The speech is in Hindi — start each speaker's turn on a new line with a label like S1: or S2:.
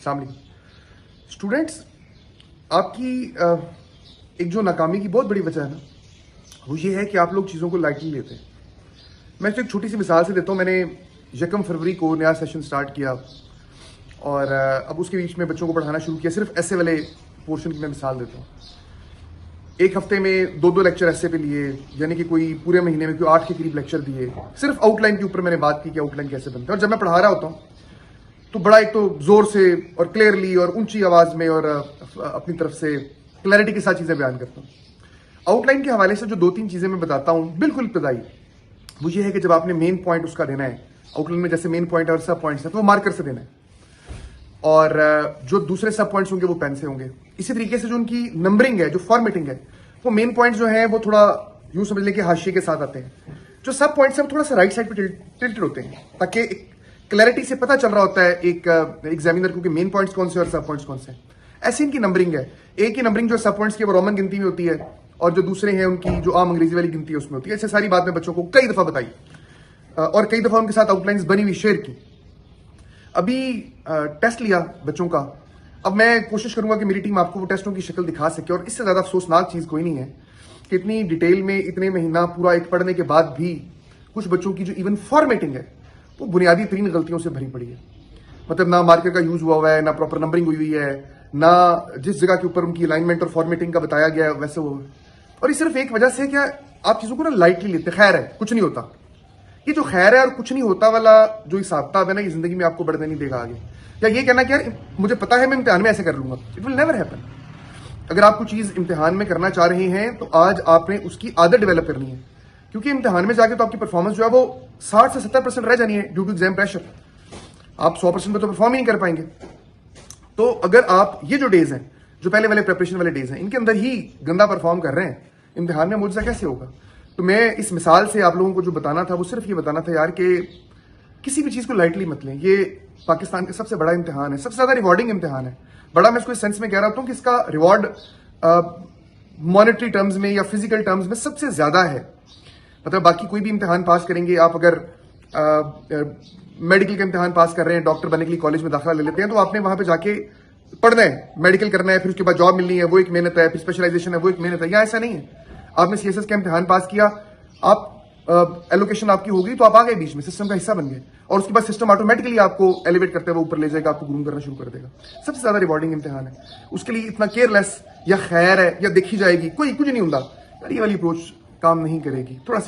S1: अस्सलाम वालेकुम स्टूडेंट्स। आपकी एक जो नाकामी की बहुत बड़ी वजह है ना, वो ये है कि आप लोग चीज़ों को लाइटली लेते हैं। मैं इसको एक छोटी सी मिसाल से देता हूँ। मैंने 1 फरवरी को नया सेशन स्टार्ट किया और अब उसके बीच में बच्चों को पढ़ाना शुरू किया। सिर्फ ऐसे वाले पोर्शन की मैं मिसाल देता हूँ। एक हफ्ते में 2-2 लेक्चर ऐसे पे लिए, यानी कि कोई पूरे महीने में कोई 8 के करीब लेक्चर दिए। सिर्फ आउटलाइन के ऊपर मैंने बात की कि आउटलाइन कैसे बनता है। और जब मैं पढ़ा रहा होता हूँ तो बड़ा एक तो जोर से और क्लियरली और ऊंची आवाज में और अपनी तरफ से क्लैरिटी के साथ चीजें बयान करता हूँ। आउटलाइन के हवाले से जो 2-3 चीजें मैं बताता हूँ बिल्कुल इब्तदाई, वो ये है कि जब आपने मेन पॉइंट उसका देना है, आउटलाइन में जैसे मेन पॉइंट और सब पॉइंट्स है तो वो मार्कर से देना है, और जो दूसरे सब पॉइंट्स होंगे वो पेन से होंगे। इसी तरीके से जो उनकी नंबरिंग है, जो फॉर्मेटिंग है, वो मेन पॉइंट जो है वो थोड़ा यूं समझ लें कि हाशिए के साथ आते हैं। जो सब पॉइंट्स है वो थोड़ा सा राइट साइड पे टिल्टेड होते हैं, ताकि क्लैरिटी से पता चल रहा होता है एक एग्जामिनर को कि मेन पॉइंट्स कौन से और सब पॉइंट्स कौन से हैं। ऐसी इनकी नंबरिंग है। एक की नंबरिंग जो सब पॉइंट्स की वो रोमन गिनती में होती है और जो दूसरे हैं उनकी जो आम अंग्रेजी वाली गिनती है उसमें होती है। ऐसे सारी बात मैं बच्चों को कई दफा बताई और कई दफा उनके साथ आउटलाइंस बनी हुई शेयर की। अभी टेस्ट लिया बच्चों का। अब मैं कोशिश करूंगा कि मेरी टीम आपको वो टेस्टों की शक्ल दिखा सके, और इससे ज्यादा अफसोसनाक चीज कोई नहीं है कि इतनी डिटेल में इतने महीना पूरा एक पढ़ने के बाद भी कुछ बच्चों की जो इवन फॉर्मेटिंग है वो बुनियादी तरीन गलतियों से भरी पड़ी है। मतलब ना मार्कर का यूज हुआ है, ना प्रॉपर नंबरिंग हुई है, ना जिस जगह के ऊपर उनकी अलाइनमेंट और फॉर्मेटिंग का बताया गया है वैसे वो। और ये सिर्फ एक वजह से क्या आप चीजों को ना लाइटली लेते, खैर है कुछ नहीं होता। ये जो खैर है और कुछ नहीं होता वाला जो हिसाब किताब है ना, ये जिंदगी में आपको बढ़ने नहीं देगा आगे। या ये कहना कि यार मुझे पता है मैं इम्तिहान में ऐसे कर लूंगा, इट विल नेवर हैपन। अगर आप कुछ चीज इम्तिहान में करना चाह रहे हैं तो आज आपने उसकी आदत डेवलप करनी है, क्योंकि इम्तिहान में जाके तो आपकी परफॉर्मेंस जो है वो 60 से 70% रह जानी है ड्यू टू एग्जाम प्रेशर। आप 100% पे तो परफॉर्म ही नहीं कर पाएंगे। तो अगर आप ये जो डेज हैं, जो पहले वाले प्रिपरेशन वाले डेज हैं, इनके अंदर ही गंदा परफॉर्म कर रहे हैं, इम्तिहान में मुझसे कैसे होगा। तो मैं इस मिसाल से आप लोगों को जो बताना था वो सिर्फ ये बताना था यार कि किसी भी चीज को लाइटली मत लें। ये पाकिस्तान का सबसे बड़ा इम्तिहान है, सबसे ज्यादा रिवॉर्डिंग इम्तिहान है। बड़ा मैं इसको इस सेंस में कह रहा हूं कि इसका रिवॉर्ड मॉनेटरी टर्म्स में या फिजिकल टर्म्स में सबसे ज्यादा है। मतलब बाकी कोई भी इम्तिहान पास करेंगे आप, अगर मेडिकल का इम्तिहान पास कर रहे हैं, डॉक्टर बनने के लिए कॉलेज में दाखिला ले लेते हैं, तो आपने वहां पे जाके पढ़ना है, मेडिकल करना है, फिर उसके बाद जॉब मिलनी है, वो एक मेहनत है, फिर स्पेशलाइजेशन है, वो एक मेहनत है। यहाँ ऐसा नहीं है। आपने सीएसएस का इम्तिहान पास किया, आप एलोकेशन आपकी होगी तो आप आ गए, बीच में सिस्टम का हिस्सा बन गए, और उसके बाद सिस्टम ऑटोमेटिकली आपको एलिवेट करते हुए ऊपर ले जाएगा, आपको ग्रूम करना शुरू कर देगा। सबसे ज्यादा रिवॉर्डिंग इम्तिहान है। उसके लिए इतना केयरलेस या खैर है या देखी जाएगी कोई कुछ नहीं होता, ये वाली अप्रोच काम नहीं करेगी। थोड़ा